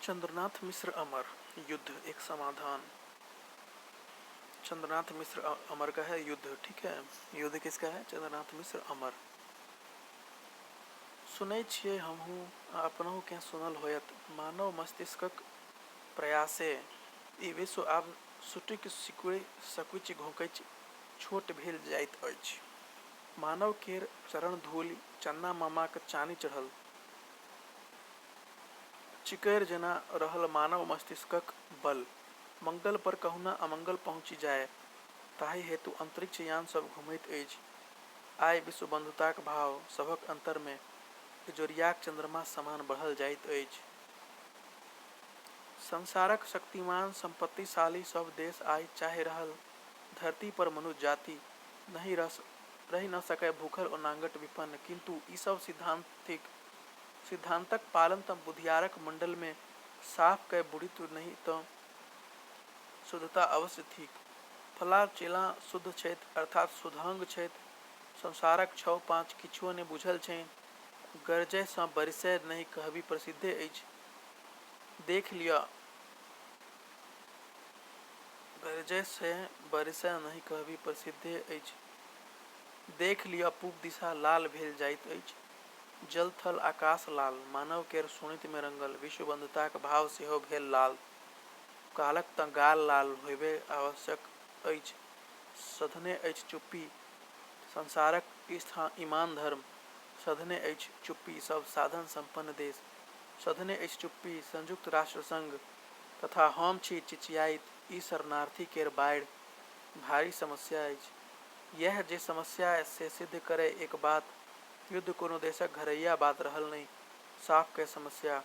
चंद्रनाथ मिश्र अमर, युद्ध एक समाधान। चंद्रनाथ मिश्र अमर का है युद्ध, ठीक है। युद्ध किसका है? चंद्रनाथ मिश्र अमर। सुनै छियै हमहूँ अपनहु के सुनल होयत, मानव मस्तिष्कक प्रयासे ई विश्व आब सुटिक सकुचि घोंकैच छोट भेल जाइत अछि। मानव केर चरण धूलि चन्ना मामाक चानी चढ़ल चिकैर जेना रहल मानव मस्तिष्कक बल। मंगल पर कहुना अमंगल पहुँचि जाय, ताहि हेतु अंतरिक्ष यान सब घुमैत अछि। आइ विश्व बंधुताक भाव सभक अंतर में इजोरियाक चंद्रमा समान बढ़ल जाइत अछि। संसारक शक्तिमान संपत्तिशाली सब देश आइ चाहि रहल धरती पर मनुष्य जाति नहीं रहि न सकै भूखल और नांगट विपन्न, किंतु ई सब सिद्धांतक पालन त बुधियारक मंडल में साफ कै बुढ़ित नहीं तो शुद्धता अवश्य थिक। फला चेला शुद्ध छैत अर्थात शुद्धांग छैत। संसारक 6-5 किछुओ ने बुझल छै, गरजै सँ बरिसै नहीं कहबी प्रसिद्धे अछि। देख लिअ गरजै से बरिसै नहीं कहबी प्रसिद्धे अछि। देख लिअ पूब दिशा लाल भेल जाइत अछि, जल थल आकाश लाल। मानव केर सुनित में रंगल विश्व बंधुताक भाव सेहो भेल लाल। कालक त गाल लाल होयबे आवश्यक अछि। सधने अछि चुप्पी संसारक ईमान धर्म, सधने अछि चुप्पी सब साधन संपन्न देश, सधने अछि चुप्पी संयुक्त राष्ट्र संघ, तथा हम छी चिचियाइत ई शरणार्थी केर बाढ़ि भारी समस्या अछि। यह जे समस्या से सिद्ध करे एक बात, युद्ध कोनो देशक घरैया बात रहल नहीं, साफ के समस्या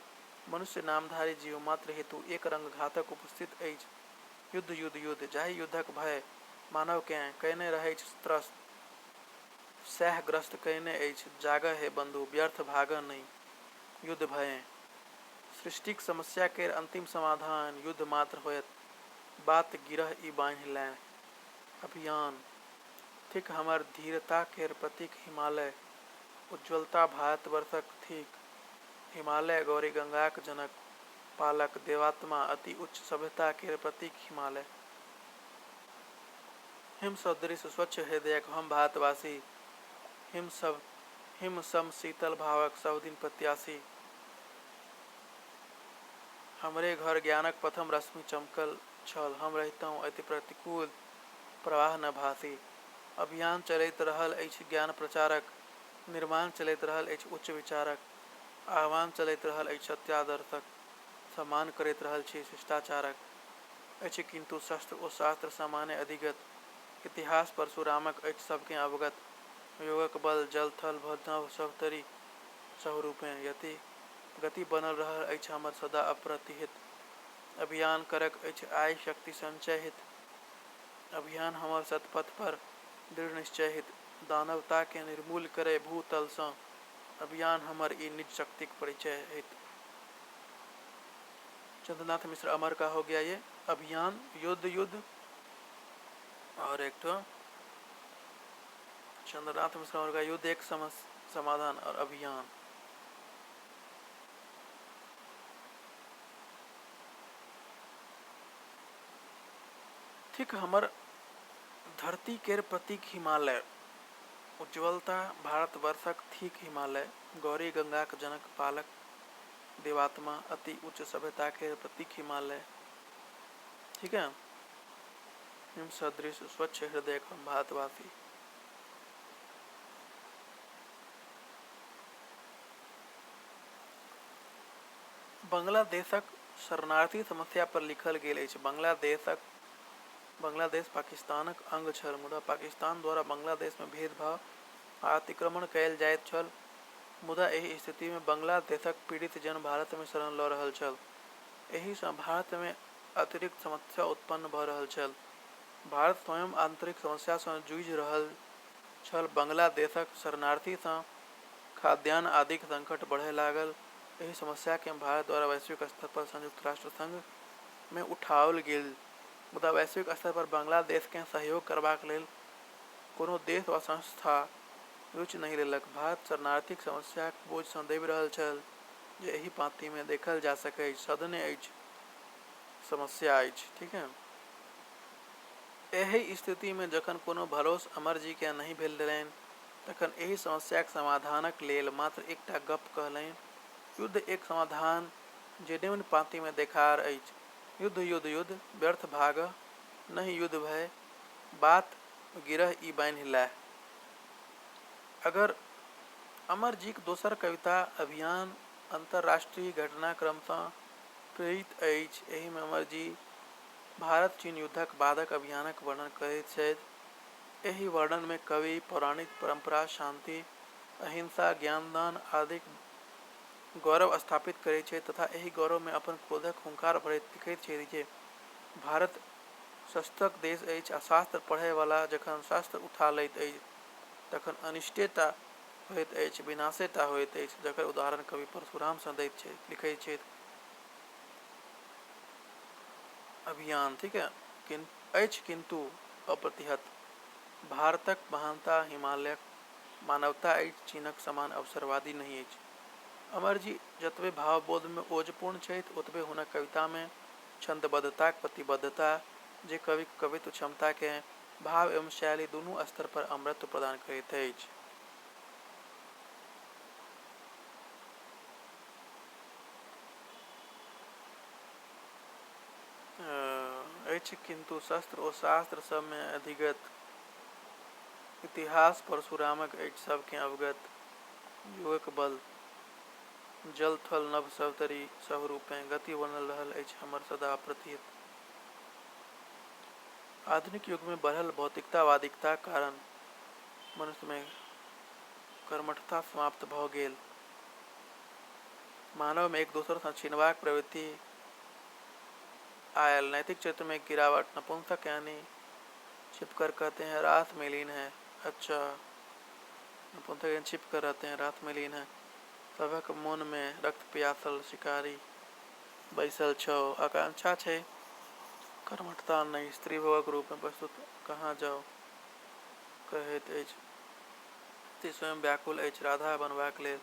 मनुष्य नामधारी जीव मात्र हेतु एक रंग घातक उपस्थित अछि। युद्ध युद्ध युद्ध, जाहि युद्धक भय मानव केँ कयने रहैछ त्रस्त, सैह ग्रस्त कयने अछि। जागह हे बंधु, व्यर्थ भागह नहीं। युद्ध भये सृष्टिक समस्या केर अंतिम समाधान युद्ध मात्र होयत। बात गिरह ई बान्हि लें अभियान थिक हमर धीरता केर प्रतीक हिमालय, उज्ज्वलता भारतवर्षक थिक। हिमालय गौरी गंगाक जनक पालक, देवात्मा अति उच्च सभ्यता केर प्रतीक हिमालय। हिम सदृश स्वच्छ हृदयक हम भारतवासी, हिम सम शीतल भावक सब दिन प्रत्याशी। हमरे घर ज्ञानक प्रथम रश्मि चमकल छल, हम रहितहुँ अति प्रतिकूल प्रवाह न भासी। अभियान चलैत रहल अछि ज्ञान प्रचारक, निर्माण चलैत रहल अछि उच्च विचारक, आह्वान चलैत रहल अछि सत्यादर्शक, सम्मान करैत रहल छी शिष्टाचारक। अछि किंतु शस्त्र ओ शास्त्र सामान्य अधिगत, इतिहास परशुरामक अछि सबके अवगत। योगक बल जल थल नभ सब तरी सहुरूपें, यति गति बनल रहल अछि हमर सदा अप्रतिहित। अभियान करक अछि आइ शक्ति संचय हित, अभियान हमर सतपथ पर दृढ़ निश्चय हित। दानवता के निर्मूल करे भूतल सँ, अभियान हमर ई निज शक्तिक परिचय हित। चंद्रनाथ मिश्र अमर का हो गया ये अभियान, युद्ध युद्ध, और एक तो चंद्रनाथ मिश्र अमर का युद्ध एक समाधान और अभियान। ठीक हमर धरती केर प्रतीक हिमालय, उज्ज्वलता भारतवर्षक थिक हिमालय। गौरी गंगाक जनक पालक, देवात्मा अति उच्च सभ्यता के प्रतीक हिमालय, ठीक है। हिम सदृश स्वच्छ हृदय हम भारतवासी। बांग्लादेशक शरणार्थी समस्या पर लिखल गेल अछि। बांग्लादेश पाकिस्तानक अंग छल, मुदा पाकिस्तान द्वारा बांग्लादेश में भेदभाव आ अतिक्रमण कयल जाइत छल। मुदा एहि स्थिति में बांग्लादेशक पीड़ित जन भारत में शरण लऽ रहल छल। एहि सँ भारत में अतिरिक्त समस्या उत्पन्न भऽ रहल छल। भारत स्वयं आंतरिक समस्या सँ जूझि रहल छल। बांग्लादेशक शरणार्थी सँ खाद्यान्न आदिक संकट बढ़य लागल। एहि समस्या के भारत द्वारा वैश्विक स्तर पर संयुक्त राष्ट्र संघ में उठाओल गेल, मुदा वैश्विक स्तर पर बांग्लादेश के सहयोग करबाक लेल कोनो देश वा संस्था रुचि नहीं लेलक। भारत शरणार्थीक समस्याक बोझ सँ दबि रहल छल। जे एही पाँति में देखल जा सकै सदने अछि समस्या अछि। ठीक है, एही स्थिति में जखन कोनो भरोस अमर जी के नहीं भेल रहनि तखन एही समस्याक समाधानक लेल मात्र एकटा गप कहलनि, युद्ध एक समाधान जे निम्न पाँति में देखार अछि। युद्ध युद्ध युद्ध व्यर्थ भागह नहीं युद्ध भय, बात गिरह ई बान्हि लैह। अगर अमर जी के दोसर कविता अभियान अंतरराष्ट्रीय घटनाक्रम सँ प्रेरित अछि। एहि में अमर जी भारत चीन युद्धक बादक अभियानक वर्णन करैत छथि। एहि वर्णन में कवि पौराणिक परंपरा, शांति, अहिंसा, ज्ञानदान आदिक गौरव स्थापित करैत छथि तथा एहि गौरव में अपन क्रोधक हुंकार भरैत लिखैत छथि जे भारत शस्त्रक देश अछि आ शास्त्र पढ़य वाला जखन शस्त्र उठा लैत अछि तखन अनिष्टेता होइत अछि, विनाशेता होइत अछि, जकर उदाहरण कवि परशुराम सँ दैत छथि, लिखैत छथि। अभियान ठीक है अछि किंतु अप्रतिहत। भारतक महानता हिमालयक मानवता अछि, चीनक समान अवसरवादी नहीं अछि। अमर जी जतबे भावबोध में ओजपूर्ण छथि ओतबे हुनक कविता में छंदबद्धताक प्रतिबद्धता जे कविक कवित्व क्षमता के भाव एवं शैली दुनू स्तर पर अमरत्व प्रदान करैत अछि। अछि किंतु शस्त्र ओ शास्त्र सब में अधिगत, इतिहास परशुरामक अछि सबके अवगत। युगक बल जल थल नभ सब तरी सब रूपें गति बनल रहल अछि हमर सदा प्रतीत। आधुनिक युग में बढ़ल भौतिकतावादिकता कारण मनुष्य में कर्मठता समाप्त भऽ गेल। मानव में एक दोसर सँ छिनबाक प्रवृत्ति आयल। नैतिक चरित्र में गिरावट। नपुंसक यानी छिपकर कहते हैं रात में लीन है। अच्छा, नपुंसक यानी छिपकर रहते हैं, रात में लीन है। सभक मोन में रक्त प्यासल शिकारी बैसल छौ। आकांक्षा छै, कर्मठता नहीं। स्त्री भवक रूप में प्रस्तुत कहाँ जाओ कहैत अछि। स्त्री स्वयं व्याकुल अछि राधा बनबाक लेल।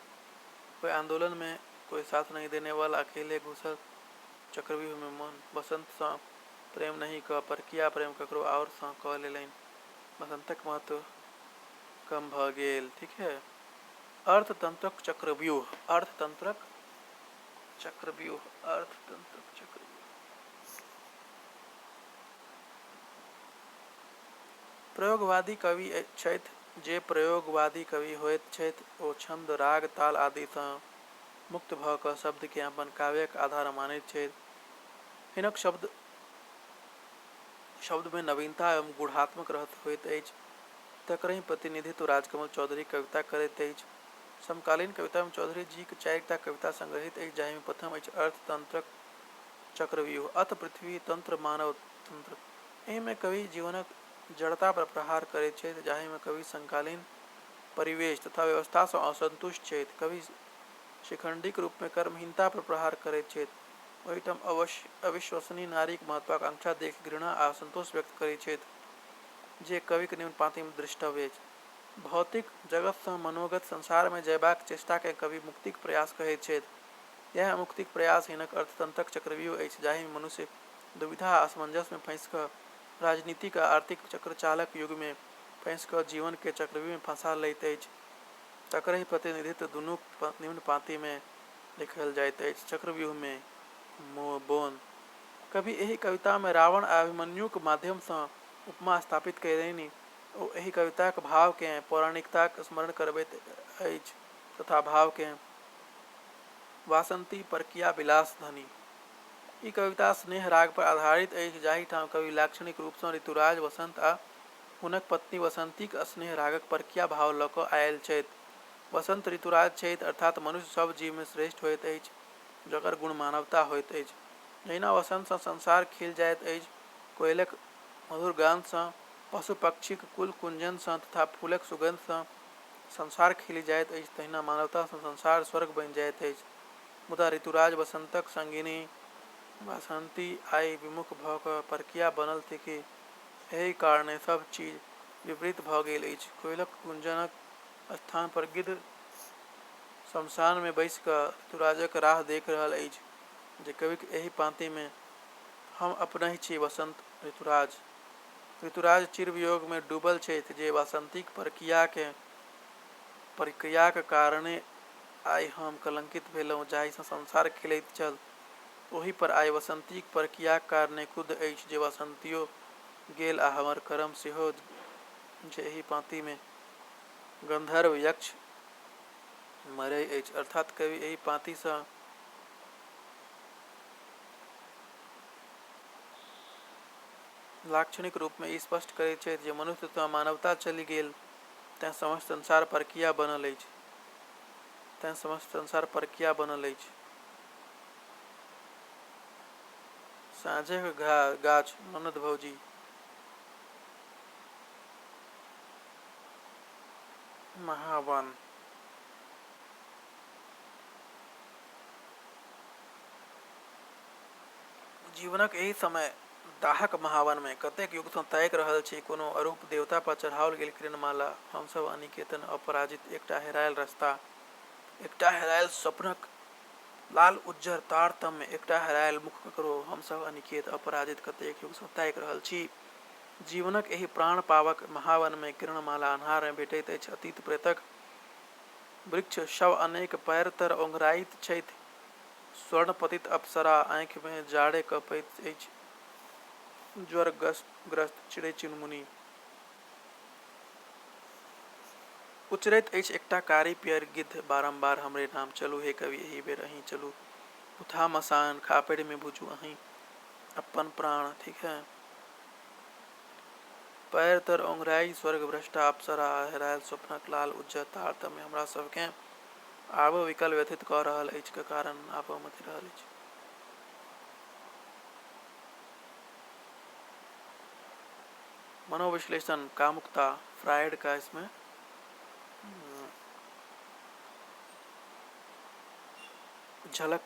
कोई आंदोलन में कोई साथ नहीं देने वाला, अकेले घुसल चक्रव्यूह में मन। बसंत सँ प्रेम नहीं कऽ परकिया प्रेम ककरो और सँ कऽ लेलनि। बसंतक महत्व कम भऽ गेल। ठीक है, अर्थतंत्रक चक्रव्यूह। अर्थतंत्रक चक्रव्यूह। अर्थतंत्रक चक्रव्यूह प्रयोगवादी कवि छथि। जे प्रयोगवादी कवि होइत छथि ओ छंद, राग, ताल आदि सँ मुक्त भऽ कऽ शब्द के अपन काव्यक आधार मानैत छथि। हिनक शब्द में नवीनता एवं गूढ़ात्मक रहस्य होइत अछि। तकरहि प्रतिनिधित्व राजकमल चौधरी कविता करैत अछि। समकालीन कविता में चौधरी जी के 4टा कविता संग्रहित अछि, जाहि में प्रथम अछि अर्थतंत्रक चक्रव्यूह। अथ पृथ्वी तंत्र मानव तंत्र। एहि में कवि जीवनक जड़ता पर प्रहार करैत छथि, जाहि में कवि समकालीन परिवेश तथा व्यवस्था सँ असंतुष्ट छथि। कवि शिखंडिक रूप में कर्महीनता पर प्रहार करैत छथि। ओहिठाम अविश्वसनीय नारीक महत्वाकांक्षा देखि घृणा आ असंतोष व्यक्त करैत छथि जे कविक निम्न पाँति में दृष्टव्य अछि। भौतिक जगत सँ मनोगत संसार में जयबाक चेष्टा के कवि मुक्तिक प्रयास कहैत छथि। यह मुक्तिक प्रयास हिनक अर्थतंत्रक चक्रव्यूह अछि, जाहि में मनुष्य दुविधा आ असमंजस में फँसि कऽ राजनीतिक आ आर्थिक चक्रचालक युग में फँसि कऽ जीवन के चक्रव्यूह में फंसा लैत अछि। तकरहि प्रतिनिधित्व दुनूक निम्न पाँति में लिखल जाइत अछि। चक्रव्यूह में बोन। कवि एहि कविता में रावण आ अभिमन्युक माध्यम सँ उपमा स्थापित कयलनि। ओ एहि कविताक भाव के पौराणिकताक स्मरण करबैत अछि तथा भाव के वासंती परकिया विलास धनी। ई कविता स्नेह राग पर आधारित अछि, जाहि ठाम कवि लाक्षणिक रूप सँ ऋतुराज, वसंत आ हुनक पत्नी वसंतीक स्नेह रागक परकिया भाव लऽ कऽ आयल छथि। वसंत ऋतुराज छथि, अर्थात मनुष्य सब जीव में श्रेष्ठ होइत अछि, जकर गुण मानवता होइत अछि। जहिना वसंत सँ संसार खिल जाइत अछि, कोयलक मधुर गान सँ, पशु पक्षीक कुल कुंजन सँ तथा फूलक सुगंध सँ संसार खिलि जाइत अछि, तहिना मानवता सँ संसार स्वर्ग बनि जाइत अछि। मुदा ऋतुराज वसंतक संगिनी वासंती आइ विमुख भऽ कऽ परकिया बनल थिकी। एहि कारणे सब चीज विपरीत भऽ गेल अछि। कोयलक कुंजनक स्थान पर गिद्ध शमशान में बैस कऽ ऋतुराजक राह देख रहल अछि जे कविक एहि पाँति में हम अपनहि छी वसंत ऋतुराज। ऋतुराज चिरवियोग में डूबल छथि जे वासंतिक प्रक्रियाक कारणे आइ हम कलंकित भेलहुँ जाहिसँ संसार खेलैत छल, ओहि पर आइ वसंतिक प्रक्रियाक कारणे क्रुद्ध अछि जे वसंतियो गेल आ हमर कर्म सेहो जे एहि पाँति में गंधर्व यक्ष मरै अछि। अर्थात कवि एहि पाँतिसँ लाक्षणिक रूप में ई स्पष्ट करैत छथि जे मनुष्य सँ मानवता चलि गेल तेँ समस्त संसार प्रक्रिया बनल अछि। साँझक गाछ ननद भौजी महावन। जीवनक एहि समय दाहक महावन में कतेक युग सँ ताकि रहल छी कोनो अरूप देवता पर चढ़ाओल गेल किरणमाला। हमसभ अनिकेतन, अपराजित, एकटा हेरायल रास्ता, एकटा हेरायल स्वप्नक लाल उज्जर तारतम्य, एकटा हेरायल मुख ककरो। हमसभ अनिकेत, अपराजित कतेक युग सँ ताकि रहल छी। जीवनक एहि प्राण पावक महावन में किरणमाला अन्हार में भेटैत अछि। अतीत प्रेतक वृक्ष शव अनेक पैर तर ओंघराइत छथि। स्वर्णपतित अप्सरा आँखि में जाड़े कपैत अछि। ज्वरग्रस्त चिड़ै चुनमुनी उचरैत अछि। एकटा कारी पियर गिद्ध बारंबार हमरे नाम चलू हे कवि एहि बेर अहीं चलू, उठा मसान खापड़ि में बुझू अहीं अपन प्राण। ठीक है। पैर तर ओंघराई स्वर्गभ्रष्टा अप्सरा, हेरायल स्वप्नक लाल उज्जर तारतम्य हमरा सभकेँ आबऽ विकल व्यथित कऽ रहल अछि के कारण आबऽ मथि रहल अछि। मनोविश्लेषण कामुकता फ्रायड का इसमें झलक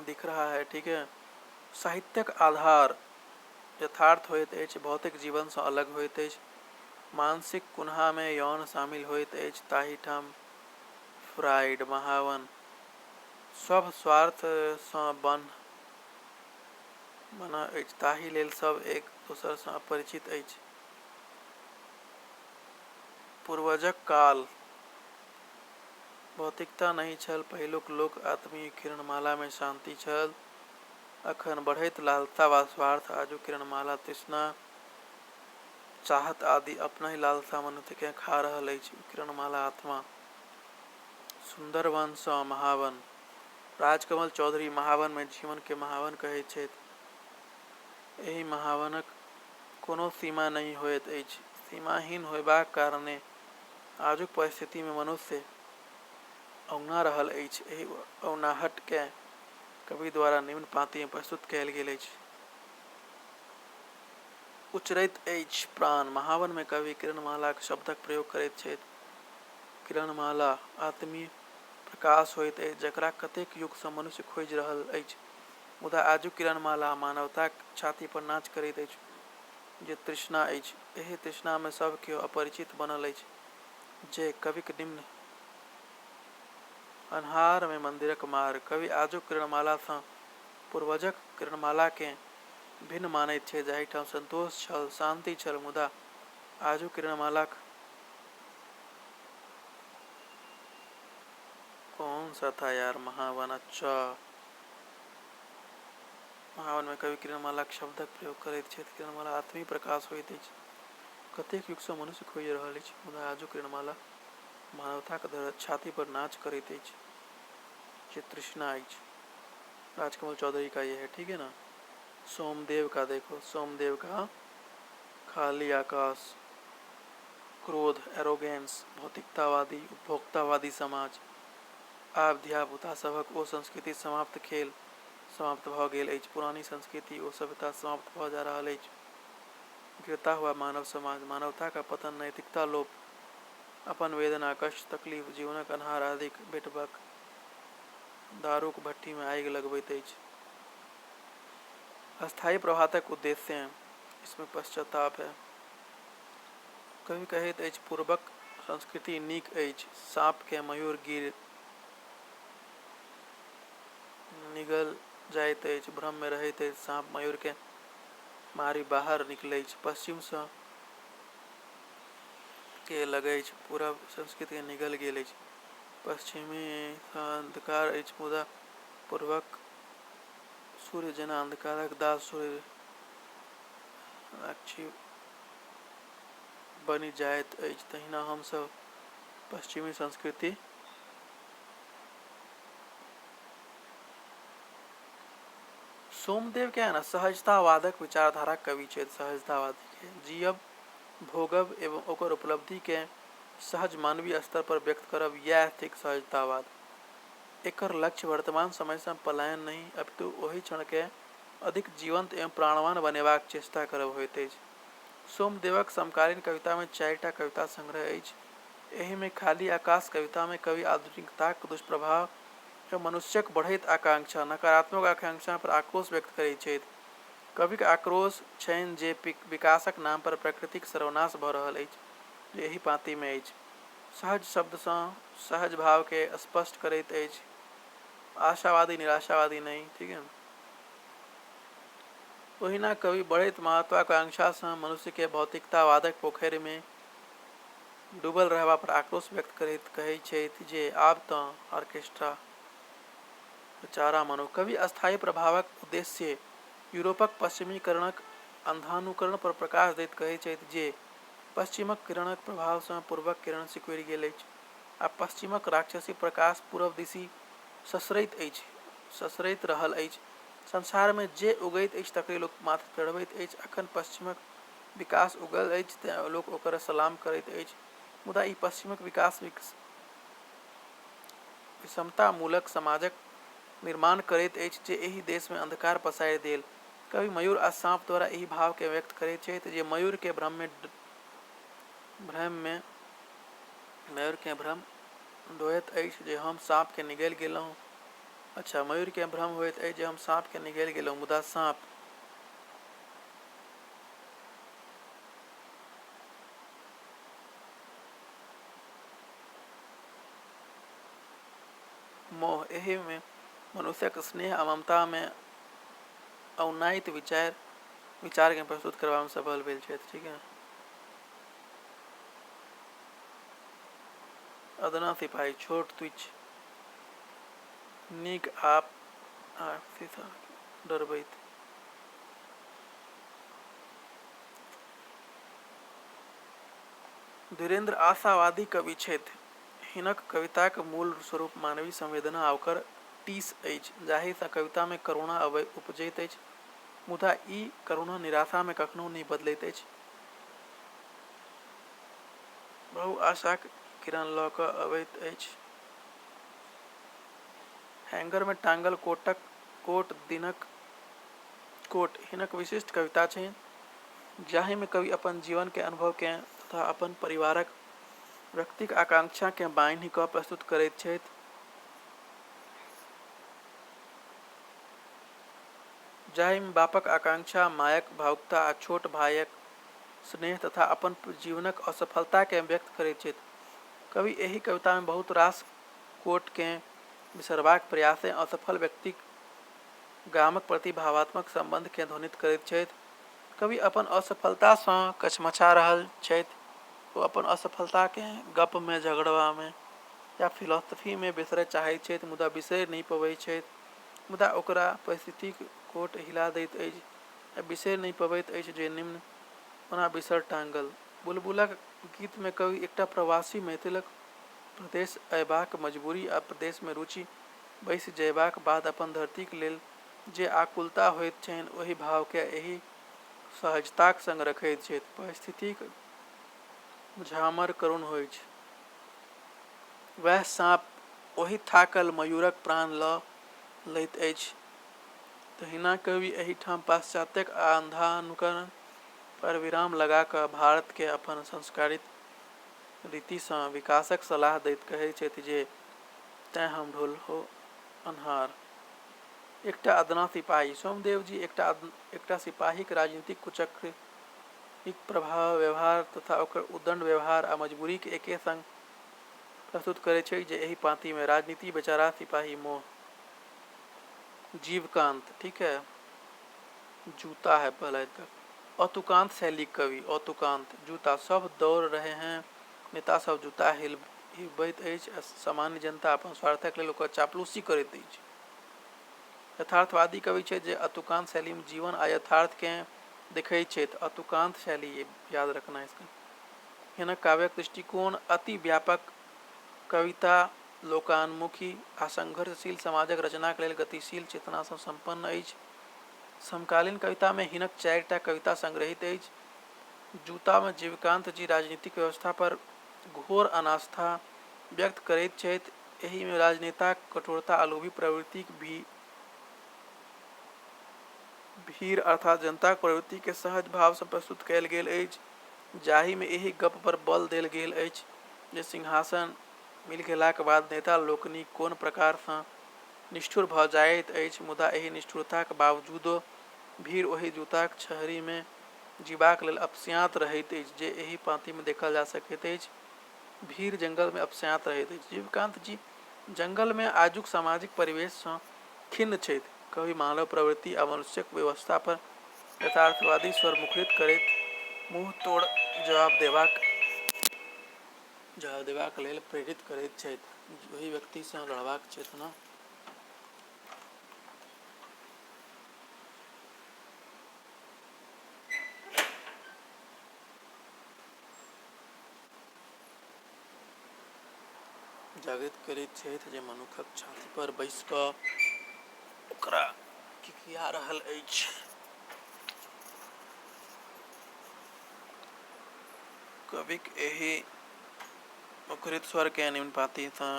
दिख रहा है। ठीक है। साहित्यक आधार यथार्थ होइत अछि, भौतिक जीवन सँ अलग होइत अछि। मानसिक कुन्हा में यौन शामिल होइत अछि, ताहि ठाम फ्रायड महावन सभ स्वार्थ सँ बन्हा अछि, ताहि लेल सब एक दोसर सँ अपरिचित अछि। पूर्वजक काल भौतिकता नहि छल, पहिलुक लोक आत्मीय किरणमाला में शांति छल। अखन बढ़ैत लालसा वा स्वार्थ, आजुक किरणमाला तृष्णा, चाहत आदि अपनहि लालसा मनुष्यकेँ खा रहल अछि। किरणमाला आत्मा सुंदरवन सँ महावन। राजकमल चौधरी महावन में जीवन के महावन कहैत छथि। एहि महावनक कोनो सीमा नहि होइत अछि। सीमाहीन होयबाक कारणे आजुक परिस्थिति में मनुष्य औंघा रहल अछि। एहि औंघाहट के कवि द्वारा निम्न पाँति में प्रस्तुत कयल गेल अछि। उचरैत अछि प्राण। महावन में कवि किरणमालाक शब्दक प्रयोग करैत छथि। किरणमाला आत्मीय प्रकाश होइत अछि जकरा कतेक युग सँ मनुष्य खोजि रहल अछि, मुदा आजुक किरणमाला मानवताक छाती पर नाच करैत अछि जे तृष्णा अछि। एहि तृष्णा में सब केओ अपरिचित बनल अछि जे कविक निम्न अन्हार में मंदिरक मार्ग। कवि आजुक किरणमाला सँ पूर्वजक किरणमालाकेँ भिन्न मानैत छथि, जाहि ठाम संतोष छल, शांति छल, मुदा आजुक किरणमालाक कौन सा था यार महावन। अच्छा, महावन में कवि किरणमालाक शब्दक प्रयोग करैत छथि। किरणमाला आत्मीय प्रकाश होइत अछि, कतेक युग सँ मनुष्य खोजि रहल अछि, मुदा आजुक किरणमाला मानवताक छाती पर नाच करैत अछि जे तृष्णा अछि। राजकमल चौधरी का ये है। ठीक है ना। सोमदेव का देखो, सोमदेव का खाली आकाश, क्रोध, एरोगेंस, भौतिकतावादी उपभोक्तावादी समाज, आब धियापुता सभक ओ संस्कृति समाप्त खेल समाप्त भऽ गेल अछि। पुरानी संस्कृति ओ सभ्यता समाप्त भऽ जा रहल अछि। गिरता हुआ मानव समाज, मानवता का पतन, नैतिकता लोप, अपन वेदना, कष्ट, तकलीफ, जीवनक अन्हार आदिक भेटबाक दारूक भट्ठी में आगि लगबैत अछि। अस्थायी प्रभातक उद्देश्य इसमें पश्चाताप है। कवि कहैत अछि पूर्वक संस्कृति नीक अछि, साँप के मयूर गिर निगल जाइत अछि। भ्रम में रहैत अछि। साँप मयूर के मारी बाहर निकलै अछि। पश्चिम सँ के लगै अछि। पूरब संस्कृति के निगल गेल अछि। पश्चिमी सँ अंधकार अछि। मुदा पूर्वक सूर्य जेना अंधकारक दास सूर्य साक्षी बनि जाइत अछि। तहिना हमसभ पश्चिमी संस्कृति सोमदेव के है ना सहजतावादक विचारधाराक कवि छथि। सहजतावादी के जियब, भोगब एवं ओकर उपलब्धि के सहज मानवीय स्तर पर व्यक्त करब, यह थिक सहजतावाद। एकर लक्ष्य वर्तमान समय से पलायन नहीं अपितु ओहि क्षण के अधिक जीवंत एवं प्राणवान बनेबाक चेष्टा करब होइत अछि। सोमदेवक समकालीन कविता में 4टा कविता संग्रह अछि। एहि में खाली आकाश कविता में कवि आधुनिकताक दुष्प्रभाव एवं मनुष्यक बढ़ैत आकांक्षा, नकारात्मक आकांक्षा पर आक्रोश व्यक्त करैत छथि। कविक आक्रोश छनि जे विकासक नाम पर प्रकृतिक सर्वनाश भऽ रहल अछि, जे एहि पाँति में अछि। सहज शब्द सँ सहज भाव के स्पष्ट करैत अछि। आशावादी निराशावादी नहीं। ठीक है। ओहिना कवि बढ़ैत महत्वाकांक्षा सँ मनुष्य के भौतिकतावादक पोखरि में डूबल रहबा पर आक्रोश व्यक्त करैत कहैत छथि जे आब तऽ ऑर्केस्ट्रा बेचारा मनो। कवि अस्थायी प्रभावक उद्देश्य यूरोपक पश्चिमीकरणक अंधानुकरण पर प्रकाश दैत कहैत छथि जे पश्चिमक किरणक प्रभाव सँ पूर्वक किरण सिकुड़ि गेल अछि आ पश्चिमक राक्षसी प्रकाश पूरब दिशि ससरैत रहल अछि। संसार में जे उगैत अछि तकरे लोक माथ चढ़बैत अछि। अखन पश्चिमक विकास उगल अछि तें लोक ओकर सलाम करैत अछि। मुदा ई पश्चिमक विकास विषमतामूलक समाजक निर्माण करैत अछि जे एहि देश में अंधकार पसारि देल। कवि मयूर आ साँप द्वारा एहि भाव के व्यक्त करैत छथि जे मयूर के भ्रम होइत अछि जे हम साँप के निगल गेलहुँ। अच्छा, मयूर के भ्रम होइत अछि जे हम साँप के निगल गेलहुँ, मुदा साँप मोह। एहि में मनुष्यक स्नेह आ ममता में अवनाइत विचार के प्रस्तुत करबा में सफल भेल छथि। ठीक है। अदना सिपाही, छोट तुच्छ, नीक आप डरबैत। धीरेन्द्र आशावादी कवि छथि। हिनक कविताक मूल स्वरूप मानवीय संवेदना आ ओकर टीस अछि, जाहि सँ कविता में करुणा उपजैत अछि। मुदा ई करुणा निराशा में कखनो नहीं बदलैत अछि। बहु आशाक किरण लऽ कऽ अबैत अछि। हैंगर में टांगल दिनक कोट हिनक विशिष्ट कविता छै, जाहि में कवि अपन जीवन के अनुभव के तथा अपन परिवारक व्यक्तिक आकांक्षा के बान्हि कऽ प्रस्तुत करैत छथि। जाहि में बापक आकांक्षा, मायक भावुकता आ छोट भाइक स्नेह तथा अपन जीवनक असफलता के व्यक्त करैत छथि। कवि एहि कविता में बहुत रास कोट के बिसरबाक प्रयासे असफल व्यक्तिक गामक प्रति भावनात्मक संबंध के ध्वनित करैत छथि। कवि अपन असफलता सँ कचमचा रहल छथि। ओ अपन असफलता के गप में, झगड़वा में या फिलॉसफी में बिसरय चाहैत छथि, मुदा बिसरि नहीं पबैत छथि। मुदा ओकरा परिस्थितिक कोट हिला दैत अछि आ बिसरि नहीं पबैत अछि जे निम्न ओना बिसर टांगल। बुलबुलक गीत में कवि एकटा प्रवासी मैथिलक प्रदेश अयबाक मजबूरी आ प्रदेश में रुचि बैसि जयबाक बाद अपन धरतीक लेल जे आकुलता होइत छनि, ओहि भाव के एहि सहजताक संग रखैत छथि। परिस्थितिक झामर करुण होइत छै। वैह साँप ओहि थाकल मयूरक प्राण लऽ लैत अछि। तहिना कवि एहिठाम पाश्चात्यक अंधानुकरण पर विराम लगा कऽ भारत के अपन संस्कारित रीति सँ विकासक सलाह दैत कहैत छथि जे तैं हम ढोल हो अन्हार। एकटा अदना सिपाही। सोमदेव जी एकटा सिपाहीक राजनीतिक कुचक्रीक प्रभाव, व्यवहार तथा ओकर उद्दंड व्यवहार आ मजबूरी के एके संग प्रस्तुत करैत छथि जे एहि पाँति में राजनीति, बेचारा, सिपाही, मोह जीवकांत, ठीक है, जूता है पहला तक। अतुकांत शैली कवि, अतुकांत जूता, सब दौड़ रहे हैं, नेता सब जूता हिलबैत अछि, सामान्य जनता अपन स्वार्थक लेल ओकर चापलूसी करैत अछि। यथार्थवादी कवि छै जे अतुकांत शैली में जीवन आ यथार्थ के देखै छै। अतुकांत शैली, ये याद रखना है इसका। हिनक काव्यक दृष्टिकोण अति व्यापक, कविता लोकान्मुखी आ संघर्षशील समाजक रचनाक लेल गतिशील चेतना सँ संपन्न अछि। समकालीन कविता में हिनक 4टा कविता संग्रहित अछि। जूता में जीवकांत जी राजनीतिक व्यवस्था पर घोर अनास्था व्यक्त करैत छथि। एहि में राजनेताक कठोरता आ लोभी प्रवृत्तिक भीड़ अर्थात जनता प्रवृत्ति के सहज भाव सँ प्रस्तुत कयल गेल अछि, जाहि में एहि गप पर बल देल गेल अछि जे सिंहासन मिल गेलाक बाद नेता लोकनि कोन प्रकार सँ निष्ठुर भऽ जाइत अछि, मुदा एहि निष्ठुरताक बावजूदो भीड़ ओहि जूताक छहरी में जीबाक लेल अपस्यांत रहैत अछि जे एहि पाँति में देखल जा सकैत अछि। भीड़ जंगल में अपस्यांत रहैत अछि। जीवकांत जी जंगल में आजुक सामाजिक परिवेश सँ खिन्न छथि। कवि मानव प्रवृत्ति आ मनुष्यक व्यवस्था पर यथार्थवादी स्वर मुखरित करैत मुँह तोड़ जवाब देबाक लेल प्रेरित करैत छथि। ओहि व्यक्ति सँ लड़बाक चेतना जागृत करैत छथि जे मनुखक छाती पर बैस कऽ ओकरा किकिया रहल अछि। कविक एहि मुखरित स्वर के निम्न पाँति सँ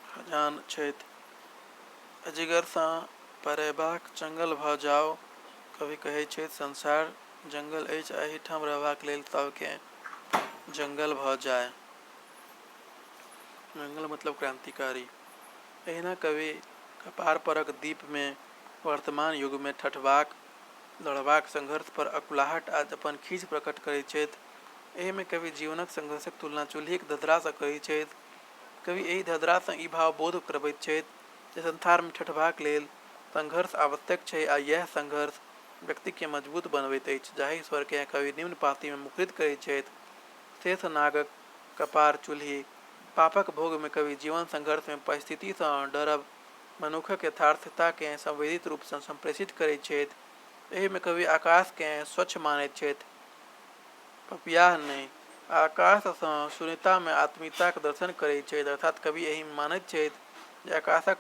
खजान छथि। अजगर सँ परेबाक जंगल भऽ जाउ, कवि कहै छथि संसार जंगल अछि, एहि ठाम रहबाक लेल सबके जंगल भऽ जाय। जंगल मतलब क्रांतिकारी। एहिना कवि कपार परक दीप में वर्तमान युग में ठठबाक लड़बाक संघर्ष पर अकुलाहट आ अपन खीझ प्रकट करैत छथि। एहि में कवि जीवनक संघर्षक तुलना चूल्हीक धधरा सँ करैत छथि। कवि एहि धधरा सँ ई भाव बोध करबैत छथि जे संसार में ठठबाक लेल संघर्ष आवश्यक छै आ इएह संघर्ष व्यक्ति के मजबूत बनबैत अछि। जाहि स्वर के कवि निम्न पाँति में मुखरित करैत छथि, शेष नागक कपार चूल्ही। पापक भोग में कवि जीवन संघर्ष में परिस्थिति सँ डरब मनुखक यथार्थता के संवेदित रूप सँ संप्रेषित करैत छथि। एहि में कवि आकाश के स्वच्छ मानैत छथि, पपियाह नहि। आकाश सँ शून्यता में आत्मीयताक दर्शन करैत छथि, अर्थात कवि एहि में मानैत छथि जे आकाशक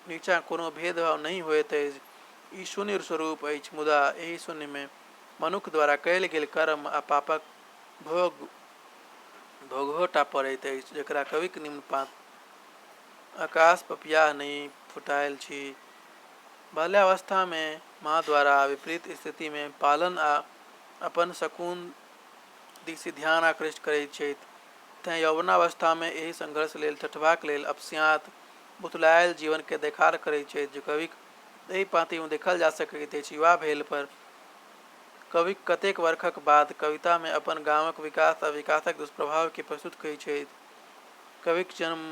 नीचाँ कोनो भेदभाव नहि होइत अछि, ई शून्य स्वरूप अछि, मुदा एहि शून्य में मनुख द्वारा कयल गेल कर्म आ पापक भोगहोटा पड़ैत अछि, जकरा कविक निम्न पाँति। आकाश पपियाह नहि फुटायल छी। बाल्यावस्था में माँ द्वारा विपरीत स्थिति में पालन आ अपन शकुन दिस ध्यान आकृष्ट करैत छथि, तेँ यौवनावस्था में एहि संघर्ष लेल ठठबाक लेल अपस्यांत बुतुलायल जीवन के देखार करैत छथि, जे कविक एहि पाँति में देखल जा सकैत अछि। युवा भेला पर कविक कतेक वर्षक बाद कविता में अपन गामक विकास आ विकासक दुष्प्रभाव के प्रस्तुत करैत छथि। कविक जन्म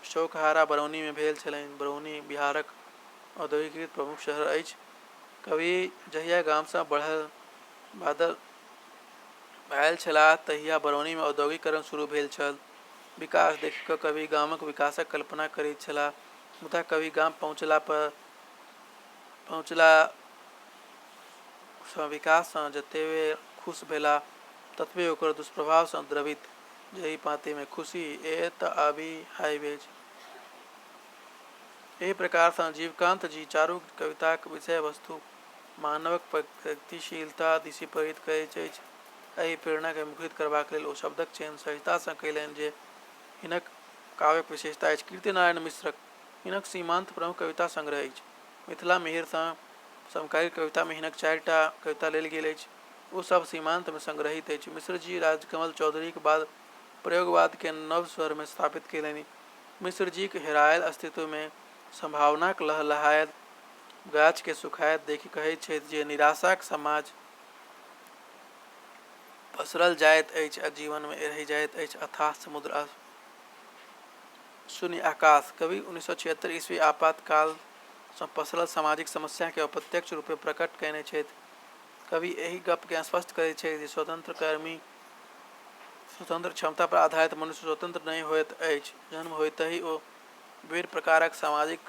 शोकहारा बरौनी में भेल छलनि। बरौनी बिहारक औद्योगीकृत प्रमुख शहर अछि। कवि जहिया गाम सँ बादल आयल छलाह तहिया बरौनी में औद्योगीकरण शुरू भेल छल। विकास देखि कऽ कवि गामक विकासक कल्पना करैत छलाह, मुदा कवि गाम पहुँचला सँ विकास सँ जतबे खुश भेलाह ततबे ओकर दुष्प्रभाव सँ द्रवित। एहि पाँति में खुशी ए त आबि हाइवेज। एहि प्रकार सँ जीवकांत जी चारू कविताक विषय वस्तु मानवक प्रगतिशीलता दिस प्रेरित करैत अछि। एहि प्रेरणा के मुखरित करबाक लेल ओ शब्दक चयन सहजता सँ कयलनि जे हिनक काव्यक विशेषता अछि। कीर्तिनारायण मिश्रक हिनक सीमांत प्रमुख कविता संग्रह अछि। मिथिला मिहिर सँ समकालीन कविता में हिनक 4टा कविता लेल गेल अछि, ओ सब सीमांत में संग्रहित अछि। मिश्र जी राजकमल चौधरी के बाद प्रयोगवाद के नव स्वर में स्थापित कयलनि। मिश्र जीक हेरायल अस्तित्व में संभावनाक लहलहाएत गाछ के सुखाएत देखि कहैत छथि जे निराशाक समाज पसरल जाइत अछि आ जीवन में रहि जाइत अछि अथाह समुद्र। शून्य आकाश। कवि 1976 ईस्वी आपातकाल सँ पसरल सामाजिक समस्या के अप्रत्यक्ष रूप में प्रकट कयने छथि। कवि एहि गप के स्पष्ट करैत छथि जे स्वतंत्र कर्मी स्वतंत्र क्षमता पर आधारित मनुष्य स्वतंत्र नहीं होइत अछि। जन्म होइतहि ओ विभिन्न प्रकारक सामाजिक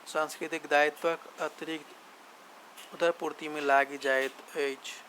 सांस्कृतिक दायित्वक अतिरिक्त उदरपूर्ति में लागि जाइत अछि।